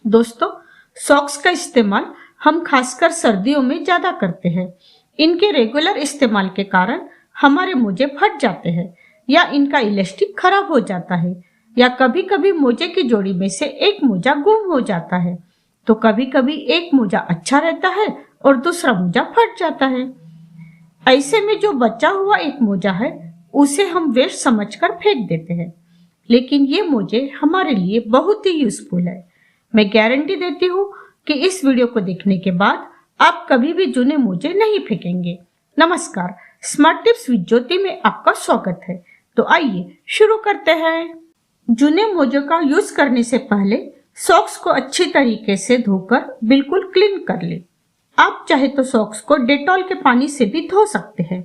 दोस्तों, सॉक्स का इस्तेमाल हम खासकर सर्दियों में ज्यादा करते हैं। इनके रेगुलर इस्तेमाल के कारण हमारे मोजे फट जाते हैं या इनका इलास्टिक खराब हो जाता है या कभी कभी मोजे की जोड़ी में से एक मोजा गुम हो जाता है। तो कभी कभी एक मोजा अच्छा रहता है और दूसरा मोजा फट जाता है। ऐसे में जो बचा हुआ एक मोजा है उसे हम वेस्ट समझकर फेंक देते हैं, लेकिन ये मोजे हमारे लिए बहुत ही यूजफुल है। मैं गारंटी देती हूँ कि इस वीडियो को देखने के बाद आप कभी भी जूने मोजे नहीं फेंकेंगे। नमस्कार, स्मार्ट टिप्स विद ज्योति में आपका स्वागत है। तो आइए शुरू करते हैं। जूने मोजों का यूज करने से पहले सॉक्स को अच्छी तरीके से धोकर बिल्कुल क्लीन कर ले। आप चाहे तो सॉक्स को डेटॉल के पानी से भी धो सकते हैं,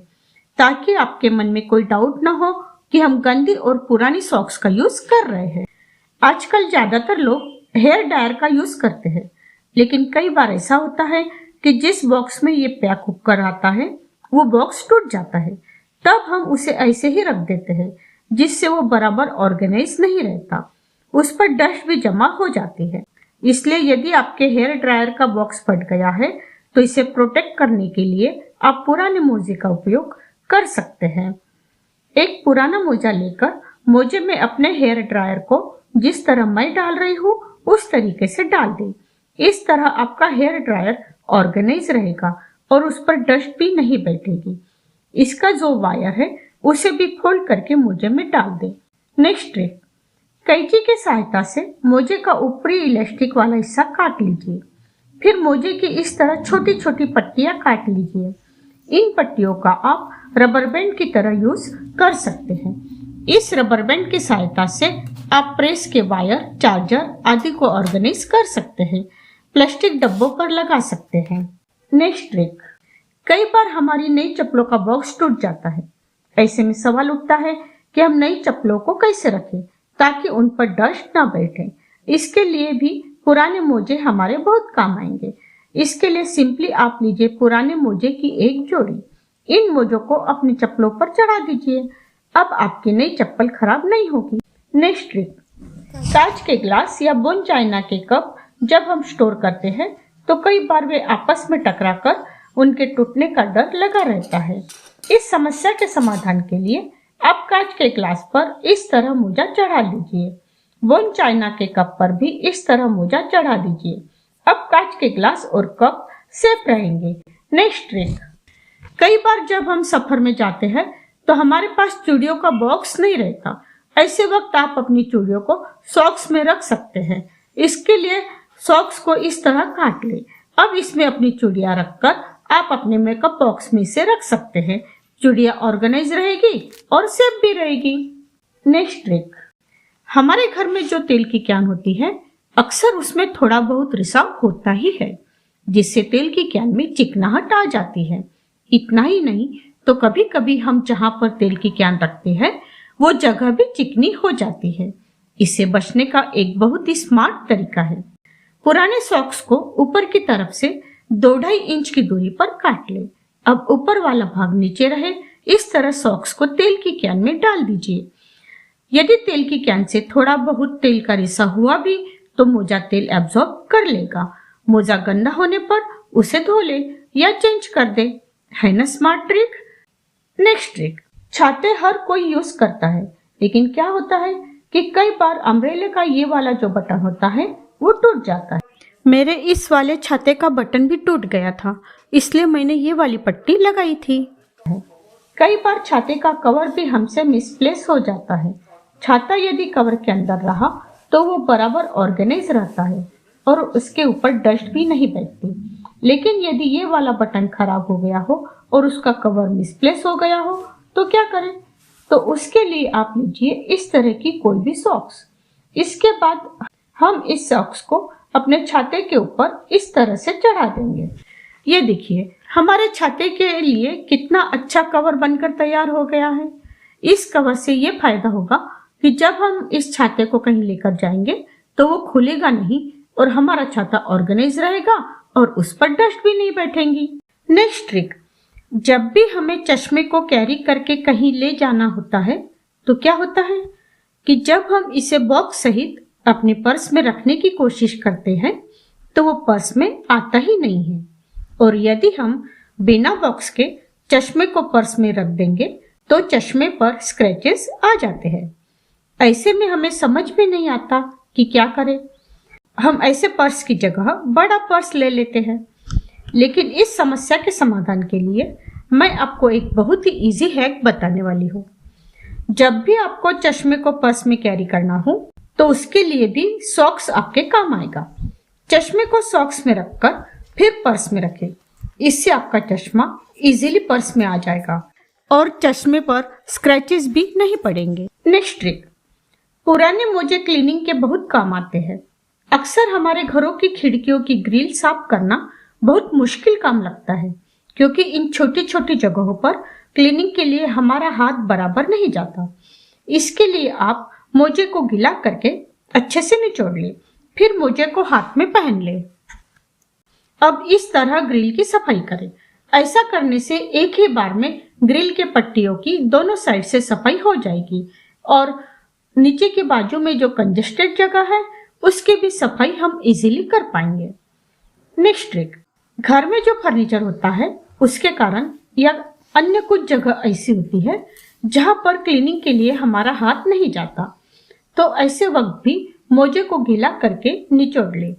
ताकि आपके मन में कोई डाउट न हो कि हम गंदी और पुरानी सॉक्स का यूज कर रहे हैं। आजकल ज्यादातर लोग हेयर ड्रायर का यूज करते हैं, लेकिन कई बार ऐसा होता है कि जिस बॉक्स में ये पैक होकर आता है वो बॉक्स टूट जाता है। तब हम उसे ऐसे ही रख देते हैं, जिससे वो बराबर ऑर्गेनाइज नहीं रहता। उस पर डस्ट भी जमा हो जाती है। इसलिए यदि आपके हेयर ड्रायर का बॉक्स फट गया है तो इसे प्रोटेक्ट करने के लिए आप पुराने मोजे का उपयोग कर सकते हैं। एक पुराना मोजा लेकर मोजे में अपने हेयर ड्रायर को जिस तरह मैं डाल रही हूँ उस तरीके से डाल दें। इस तरह आपका हेयर ड्रायर ऑर्गेनाइज रहेगा और उस पर डस्ट भी नहीं बैठेगी। इसका जो वायर है उसे भी फोल्ड करके मोजे में डाल दें। नेक्स्ट ट्रिक, कैंची की सहायता से मोजे का ऊपरी इलास्टिक वाला हिस्सा काट लीजिए। फिर मोजे की इस तरह छोटी छोटी पट्टियां काट लीजिए। इन पट्टियों का आप रबर बैंड की तरह यूज कर सकते हैं। इस रबर बैंड की सहायता से आप प्रेस के वायर, चार्जर आदि को ऑर्गेनाइज कर सकते हैं। प्लास्टिक डब्बों पर लगा सकते हैं। नेक्स्ट ट्रिक, कई बार हमारी नई चप्पलों का बॉक्स टूट जाता है। ऐसे में सवाल उठता है कि हम नई चप्पलों को कैसे रखें ताकि उन पर डस्ट ना बैठे। इसके लिए भी पुराने मोजे हमारे बहुत काम आएंगे। इसके लिए सिंपली आप लीजिए पुराने मोजे की एक जोड़ी। इन मोजों को अपनी चप्पलों पर चढ़ा दीजिए। अब आपकी नई चप्पल खराब नहीं होगी। नेक्स्ट ट्रिक, कांच के ग्लास या बोन चाइना के कप जब हम स्टोर करते हैं तो कई बार वे आपस में टकराकर उनके टूटने का डर लगा रहता है। इस समस्या के समाधान के लिए आप कांच के ग्लास पर इस तरह मोजा चढ़ा लीजिए। बोन चाइना के कप पर भी इस तरह मोजा चढ़ा दीजिए। अब कांच के ग्लास और कप सेफ रहेंगे। नेक्स्ट ट्रिक, कई बार जब हम सफर में जाते हैं तो हमारे पास चूड़ियों का बॉक्स नहीं रहता। ऐसे वक्त आप अपनी चूड़ियों को सॉक्स में रख सकते हैं। इसके लिए सॉक्स को इस तरह काट ले। अब इसमें अपनी चूड़ियां रखकर आप अपने मेकअप बॉक्स में इसे रख सकते हैं। चूड़ियां ऑर्गेनाइज रहेगी और सेफ भी रहेगी। नेक्स्ट ट्रिक, हमारे घर में जो तेल की कैन होती है अक्सर उसमें थोड़ा बहुत रिसाव होता ही है, जिससे तेल की कैन में चिकनाहट आ जाती है। इतना ही नहीं तो कभी कभी हम जहां पर तेल की कैन रखते हैं वो जगह भी चिकनी हो जाती है। इससे बचने का एक बहुत ही स्मार्ट तरीका है। पुराने सॉक्स को ऊपर की तरफ से 2-2.5 इंच की दूरी पर काट ले। अब ऊपर वाला भाग नीचे रहे। इस तरह सॉक्स को तेल की कैन में डाल दीजिए। यदि तेल की कैन से थोड़ा बहुत तेल का रिसा हुआ भी तो मोजा तेल एब्जॉर्ब कर लेगा। मोजा गंदा होने पर उसे धो ले या चेंज कर दे। है ना स्मार्ट ट्रिक। नेक्स्ट ट्रिक, छाते हर कोई यूज करता है, लेकिन क्या होता है कि कई बार अम्ब्रेले का ये वाला जो बटन होता है वो टूट जाता है। मेरे इस वाले छाते का बटन भी टूट गया था, इसलिए मैंने ये वाली पट्टी लगाई थी। कई बार छाते का कवर भी हमसे मिसप्लेस हो जाता है। छाता यदि कवर के अंदर रहा तो वो बराबर ऑर्गेनाइज रहता है और उसके ऊपर डस्ट भी नहीं बैठती। लेकिन यदि ये वाला बटन खराब हो गया हो और उसका कवर मिसप्लेस हो गया हो तो क्या करें? तो उसके लिए आप लीजिए इस तरह की कोई भी सॉक्स। इसके बाद हम इस सॉक्स को अपने छाते के ऊपर इस तरह से चढ़ा देंगे। ये देखिए हमारे छाते के लिए कितना अच्छा कवर बनकर तैयार हो गया है। इस कवर से ये फायदा होगा कि जब हम इस छाते को कहीं लेकर जाएंगे तो वो खुलेगा नहीं और हमारा छाता ऑर्गेनाइज रहेगा और उस पर डस्ट भी नहीं बैठेंगी। नेक्स्ट ट्रिक, जब भी हमें चश्मे को कैरी करके कहीं ले जाना होता है तो क्या होता है कि जब हम इसे बॉक्स सहित अपने पर्स में रखने की कोशिश करते हैं तो वो पर्स में आता ही नहीं है। और यदि हम बिना बॉक्स के चश्मे को पर्स में रख देंगे तो चश्मे पर स्क्रैचेस आ जाते हैं। ऐसे में हमें समझ में नहीं आता कि क्या करें। हम ऐसे पर्स की जगह बड़ा पर्स ले लेते हैं। लेकिन इस समस्या के समाधान के लिए मैं आपको एक बहुत ही इजी हैक बताने वाली हूँ। जब भी आपको चश्मे को पर्स में कैरी करना हो तो उसके लिए भी सॉक्स आपके काम आएगा। चश्मे को सॉक्स में रखकर फिर पर्स में रखें। इससे आपका चश्मा इजीली पर्स में आ जाएगा और चश्मे पर स्क्रैचेस भी नहीं पड़ेंगे। नेक्स्ट ट्रिक, पुराने मोजे क्लीनिंग के बहुत काम आते हैं। अक्सर हमारे घरों की खिड़कियों की ग्रिल साफ करना बहुत मुश्किल काम लगता है क्योंकि इन छोटी छोटी जगहों पर क्लीनिंग के लिए हमारा हाथ बराबर नहीं जाता। इसके लिए आप मोजे को गीला करके अच्छे से निचोड़ ले, फिर मोजे को हाथ में पहन ले। अब इस तरह ग्रिल की सफाई करें। ऐसा करने से एक ही बार में ग्रिल के पट्टियों की दोनों साइड से सफाई हो जाएगी और नीचे के बाजू में जो कंजेस्टेड जगह है उसकी भी सफाई हम इजीली कर पाएंगे। नेक्स्ट ट्रिक, घर में जो फर्नीचर होता है उसके कारण या अन्य कुछ जगह ऐसी होती है जहां पर क्लीनिंग के लिए हमारा हाथ नहीं जाता, तो ऐसे वक्त भी मोजे को गीला करके निचोड़ ले।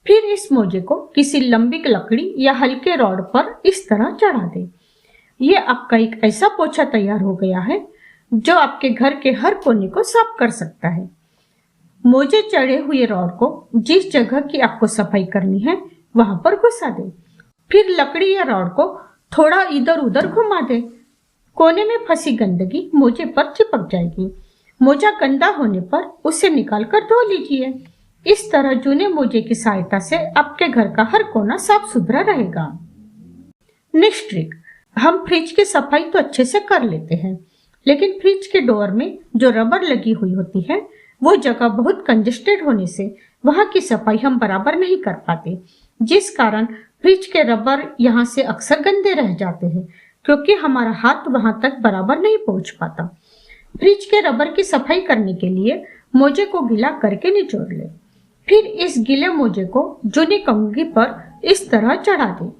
फिर इस मोजे को किसी लंबी लकड़ी या हल्के रॉड पर इस तरह चढ़ा दे। ये आपका एक ऐसा पोछा तैयार हो गया है जो आपके घर के हर कोने को साफ कर सकता है। मोजे चढ़े हुए रॉड को जिस जगह की आपको सफाई करनी है वहां पर घुसा दे। फिर लकड़ी या रॉड को थोड़ा इधर उधर घुमा दे। कोने में फंसी गंदगी मोजे पर चिपक जाएगी। मोजा गंदा होने पर उसे निकाल कर धो लीजिए। इस तरह जूने मोजे की सहायता से आपके घर का हर कोना साफ सुथरा रहेगा। नेक्स्ट ट्रिक, हम फ्रिज की सफाई तो अच्छे से कर लेते हैं, लेकिन फ्रिज के डोर में जो रबर लगी हुई होती है वो जगह बहुत कंजेस्टेड होने से वहां की सफाई हम बराबर नहीं कर पाते, जिस कारण फ्रिज के रबर यहाँ से अक्सर गंदे रह जाते हैं क्योंकि हमारा हाथ वहां तक बराबर नहीं पहुंच पाता। फ्रिज के रबर की सफाई करने के लिए मोजे को गीला करके निचोड़ ले। फिर इस गीले मोजे को जूनी कंघी पर इस तरह चढ़ा दे।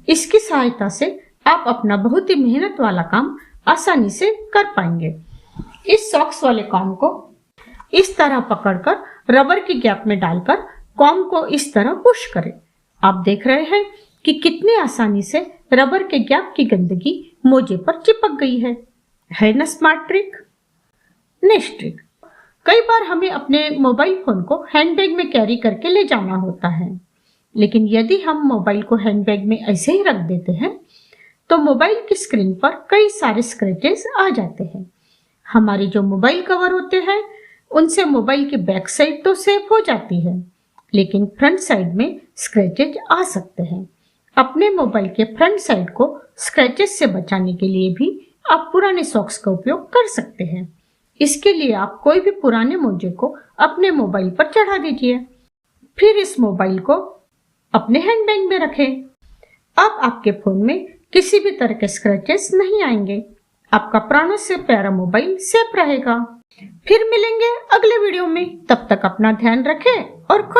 इसकी सहायता से आप अपना बहुत ही मेहनत वाला काम आसानी से कर पाएंगे। इस सॉक्स वाले कॉम्ब को इस तरह पकड़कर रबर की गैप में डालकर कॉम्ब को इस तरह पुश करें। आप देख रहे हैं कि कितनी आसानी से रबर के गैप की गंदगी मोजे पर चिपक गई है ना स्मार्ट ट्रिक। नेक्स्ट ट्रिक, कई बार हमें अपने मोबाइल फोन को हैंडबैग में कैरी करके ले जाना होता है, लेकिन यदि हम मोबाइल को हैंडबैग में ऐसे ही रख देते हैं तो मोबाइल की स्क्रीन पर कई सारे स्क्रैचेस आ जाते हैं। हमारे जो मोबाइल कवर होते हैं उनसे मोबाइल की बैक साइड तो सेफ हो जाती है, लेकिन फ्रंट साइड में स्क्रैचेस आ सकते हैं। अपने मोबाइल के फ्रंट साइड को स्क्रैचेस से बचाने के लिए भी आप पुराने सॉक्स का उपयोग कर सकते हैं। इसके लिए आप कोई भी पुराने मोजे को अपने मोबाइल पर चढ़ा दीजिए, फिर इस मोबाइल को अपने हैंडबैग में रखें। अब आपके फोन में किसी भी तरह के स्क्रैचेस नहीं आएंगे। आपका प्राणों से प्यारा मोबाइल सेफ रहेगा। फिर मिलेंगे अगले वीडियो में, तब तक अपना ध्यान रखें और